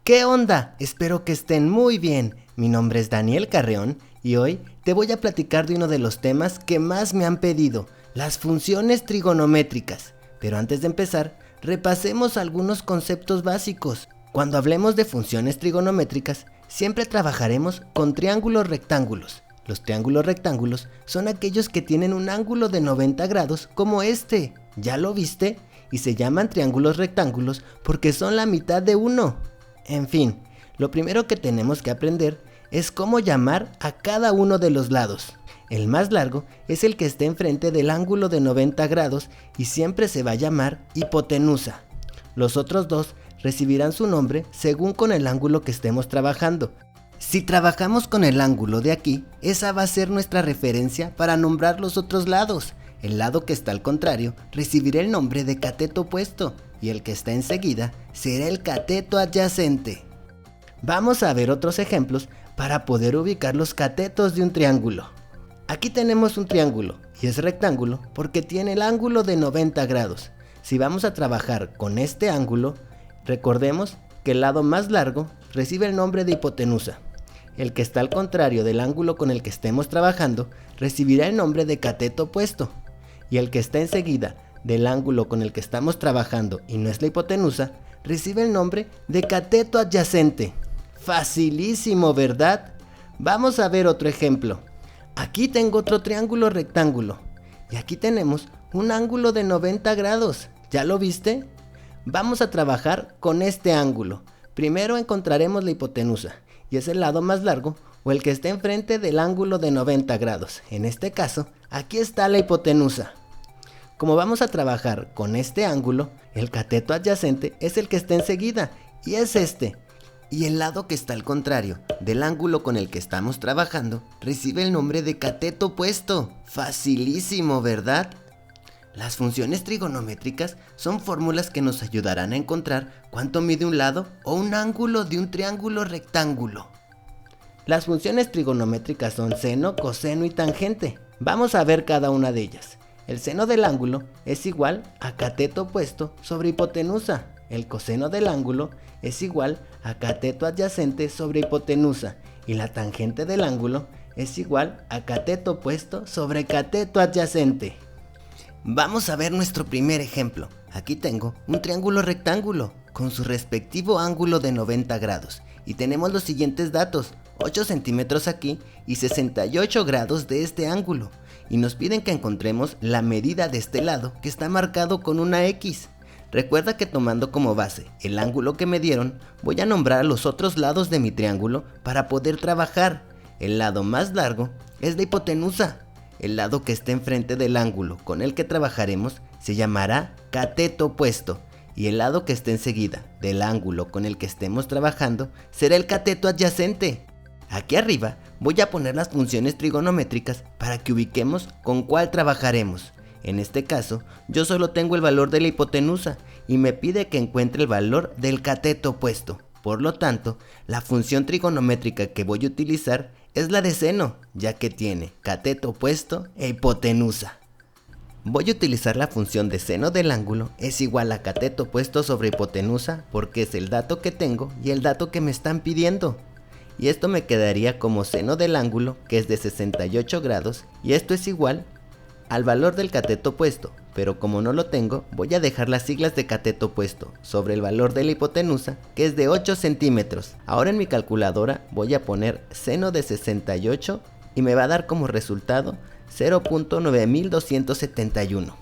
¿Qué onda? Espero que estén muy bien. Mi nombre es Daniel Carreón y hoy te voy a platicar de uno de los temas que más me han pedido, las funciones trigonométricas. Pero antes de empezar, repasemos algunos conceptos básicos. Cuando hablemos de funciones trigonométricas, siempre trabajaremos con triángulos rectángulos. Los triángulos rectángulos son aquellos que tienen un ángulo de 90 grados como este. ¿Ya lo viste? Y se llaman triángulos rectángulos porque son la mitad de uno. En fin, lo primero que tenemos que aprender es cómo llamar a cada uno de los lados. El más largo es el que esté enfrente del ángulo de 90 grados y siempre se va a llamar hipotenusa. Los otros dos recibirán su nombre según con el ángulo que estemos trabajando. Si trabajamos con el ángulo de aquí, esa va a ser nuestra referencia para nombrar los otros lados. El lado que está al contrario recibirá el nombre de cateto opuesto y el que está enseguida será el cateto adyacente. Vamos a ver otros ejemplos para poder ubicar los catetos de un triángulo. Aquí tenemos un triángulo y es rectángulo porque tiene el ángulo de 90 grados. Si vamos a trabajar con este ángulo, recordemos que el lado más largo recibe el nombre de hipotenusa. El que está al contrario del ángulo con el que estemos trabajando recibirá el nombre de cateto opuesto. Y el que está enseguida del ángulo con el que estamos trabajando y no es la hipotenusa, recibe el nombre de cateto adyacente. Facilísimo, ¿verdad? Vamos a ver otro ejemplo. Aquí tengo otro triángulo rectángulo y aquí tenemos un ángulo de 90 grados. ¿Ya lo viste? Vamos a trabajar con este ángulo. Primero encontraremos la hipotenusa y es el lado más largo o el que está enfrente del ángulo de 90 grados. En este caso, aquí está la hipotenusa. Como vamos a trabajar con este ángulo, el cateto adyacente es el que está enseguida y es este. Y el lado que está al contrario del ángulo con el que estamos trabajando recibe el nombre de cateto opuesto. Facilísimo, ¿verdad? Las funciones trigonométricas son fórmulas que nos ayudarán a encontrar cuánto mide un lado o un ángulo de un triángulo rectángulo. Las funciones trigonométricas son seno, coseno y tangente. Vamos a ver cada una de ellas. El seno del ángulo es igual a cateto opuesto sobre hipotenusa. El coseno del ángulo es igual a cateto adyacente sobre hipotenusa. Y la tangente del ángulo es igual a cateto opuesto sobre cateto adyacente. Vamos a ver nuestro primer ejemplo. Aquí tengo un triángulo rectángulo con su respectivo ángulo de 90 grados. Y tenemos los siguientes datos: 8 centímetros aquí y 68 grados de este ángulo. Y nos piden que encontremos la medida de este lado que está marcado con una X. Recuerda que tomando como base el ángulo que me dieron, voy a nombrar los otros lados de mi triángulo para poder trabajar. El lado más largo es la hipotenusa. El lado que esté enfrente del ángulo con el que trabajaremos se llamará cateto opuesto. Y el lado que esté enseguida del ángulo con el que estemos trabajando será el cateto adyacente. Aquí arriba voy a poner las funciones trigonométricas para que ubiquemos con cuál trabajaremos. En este caso, yo solo tengo el valor de la hipotenusa y me pide que encuentre el valor del cateto opuesto. Por lo tanto, la función trigonométrica que voy a utilizar es la de seno, ya que tiene cateto opuesto e hipotenusa. Voy a utilizar la función de seno del ángulo es igual a cateto opuesto sobre hipotenusa porque es el dato que tengo y el dato que me están pidiendo. Y esto me quedaría como seno del ángulo, que es de 68 grados, y esto es igual al valor del cateto opuesto, pero como no lo tengo, voy a dejar las siglas de cateto opuesto sobre el valor de la hipotenusa, que es de 8 centímetros. Ahora en mi calculadora voy a poner seno de 68 y me va a dar como resultado 0.9271.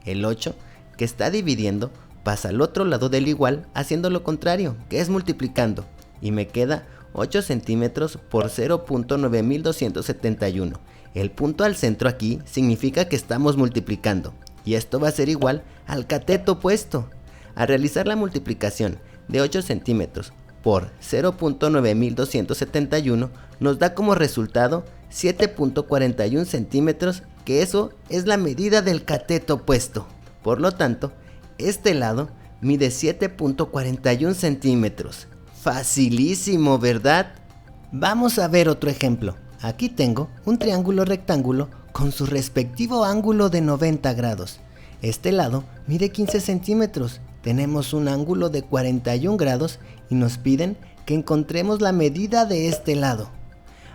El 8 que está dividiendo pasa al otro lado del igual haciendo lo contrario, que es multiplicando, y me queda 8 centímetros por 0.9271. El punto al centro aquí significa que estamos multiplicando, y esto va a ser igual al cateto opuesto. Al realizar la multiplicación de 8 centímetros por 0.9271 nos da como resultado 7.41 centímetros, que eso es la medida del cateto opuesto. Por lo tanto, este lado mide 7.41 centímetros. Facilísimo, ¿verdad? Vamos a ver otro ejemplo. Aquí tengo un triángulo rectángulo con su respectivo ángulo de 90 grados. Este lado mide 15 centímetros. Tenemos un ángulo de 41 grados y nos piden que encontremos la medida de este lado.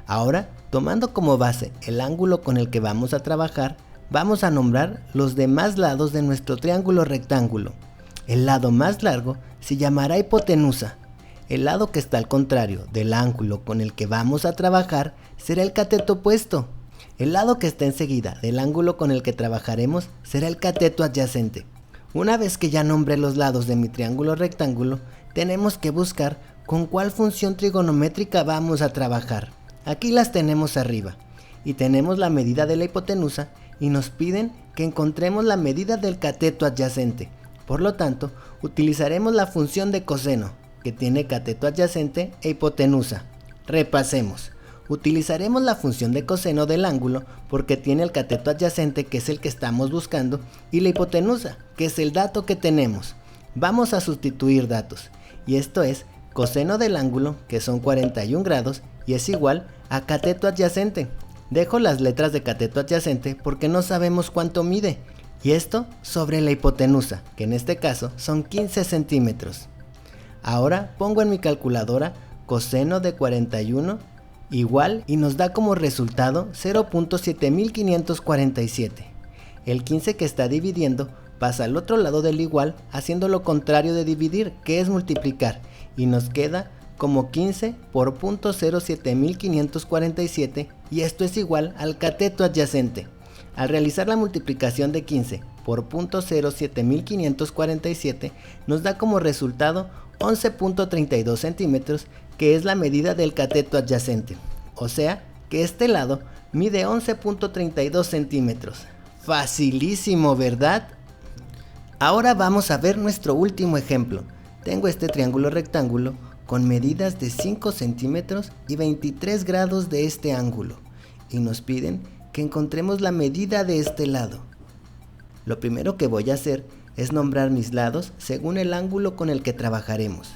Ahora, tomando como base el ángulo con el que vamos a trabajar, vamos a nombrar los demás lados de nuestro triángulo rectángulo. El lado más largo se llamará hipotenusa. El lado que está al contrario del ángulo con el que vamos a trabajar será el cateto opuesto. El lado que está enseguida del ángulo con el que trabajaremos será el cateto adyacente. Una vez que ya nombré los lados de mi triángulo rectángulo, tenemos que buscar con cuál función trigonométrica vamos a trabajar. Aquí las tenemos arriba y tenemos la medida de la hipotenusa y nos piden que encontremos la medida del cateto adyacente. Por lo tanto, utilizaremos la función de coseno, que tiene cateto adyacente e hipotenusa. Repasemos. Utilizaremos la función de coseno del ángulo porque tiene el cateto adyacente, que es el que estamos buscando, y la hipotenusa, que es el dato que tenemos. Vamos a sustituir datos, y esto es coseno del ángulo, que son 41 grados, y es igual a cateto adyacente. Dejo las letras de cateto adyacente porque no sabemos cuánto mide, y esto sobre la hipotenusa, que en este caso son 15 centímetros. Ahora pongo en mi calculadora coseno de 41 igual y nos da como resultado 0.7547. El 15 que está dividiendo pasa al otro lado del igual haciendo lo contrario de dividir, que es multiplicar, y nos queda como 15 por 0.07547, y esto es igual al cateto adyacente. Al realizar la multiplicación de 15 por 0.07547 nos da como resultado 11.32 centímetros, que es la medida del cateto adyacente. O sea que este lado mide 11.32 centímetros. Facilísimo, ¿verdad? Ahora vamos a ver nuestro último ejemplo. Tengo este triángulo rectángulo con medidas de 5 centímetros y 23 grados de este ángulo, y nos piden que encontremos la medida de este lado. Lo primero que voy a hacer es nombrar mis lados según el ángulo con el que trabajaremos.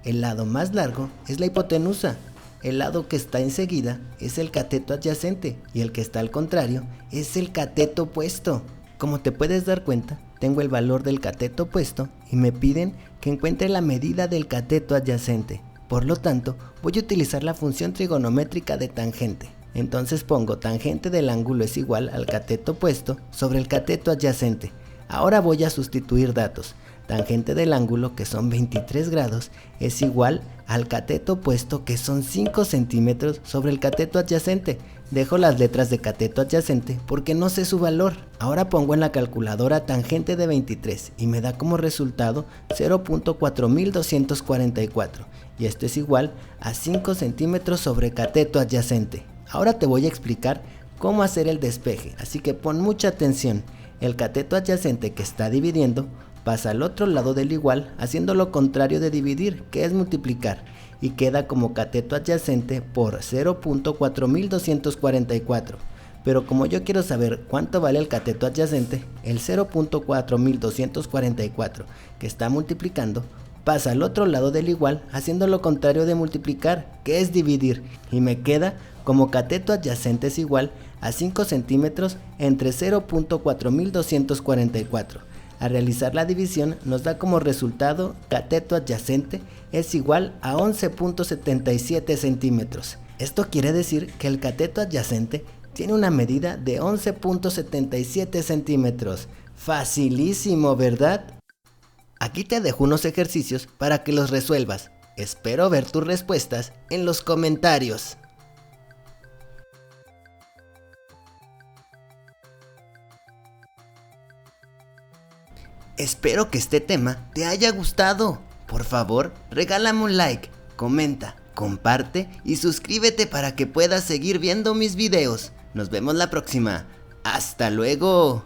El lado más largo es la hipotenusa, el lado que está enseguida es el cateto adyacente y el que está al contrario es el cateto opuesto. Como te puedes dar cuenta, tengo el valor del cateto opuesto y me piden que encuentre la medida del cateto adyacente. Por lo tanto, voy a utilizar la función trigonométrica de tangente. Entonces pongo tangente del ángulo es igual al cateto opuesto sobre el cateto adyacente. Ahora voy a sustituir datos. Tangente del ángulo, que son 23 grados, es igual al cateto opuesto, que son 5 centímetros sobre el cateto adyacente. Dejo las letras de cateto adyacente porque no sé su valor. Ahora pongo en la calculadora tangente de 23 y me da como resultado 0.4244, y esto es igual a 5 centímetros sobre cateto adyacente. Ahora te voy a explicar cómo hacer el despeje, así que pon mucha atención. El cateto adyacente que está dividiendo pasa al otro lado del igual haciendo lo contrario de dividir, que es multiplicar, y queda como cateto adyacente por 0.4244. Pero como yo quiero saber cuánto vale el cateto adyacente, el 0.4244 que está multiplicando pasa al otro lado del igual haciendo lo contrario de multiplicar, que es dividir, y me queda como cateto adyacente es igual a 5 centímetros entre 0.4244. Al realizar la división nos da como resultado cateto adyacente es igual a 11.77 centímetros. Esto quiere decir que el cateto adyacente tiene una medida de 11.77 centímetros. Facilísimo, ¿verdad? Aquí te dejo unos ejercicios para que los resuelvas. Espero ver tus respuestas en los comentarios. Espero que este tema te haya gustado. Por favor, regálame un like, comenta, comparte y suscríbete para que puedas seguir viendo mis videos. Nos vemos la próxima. ¡Hasta luego!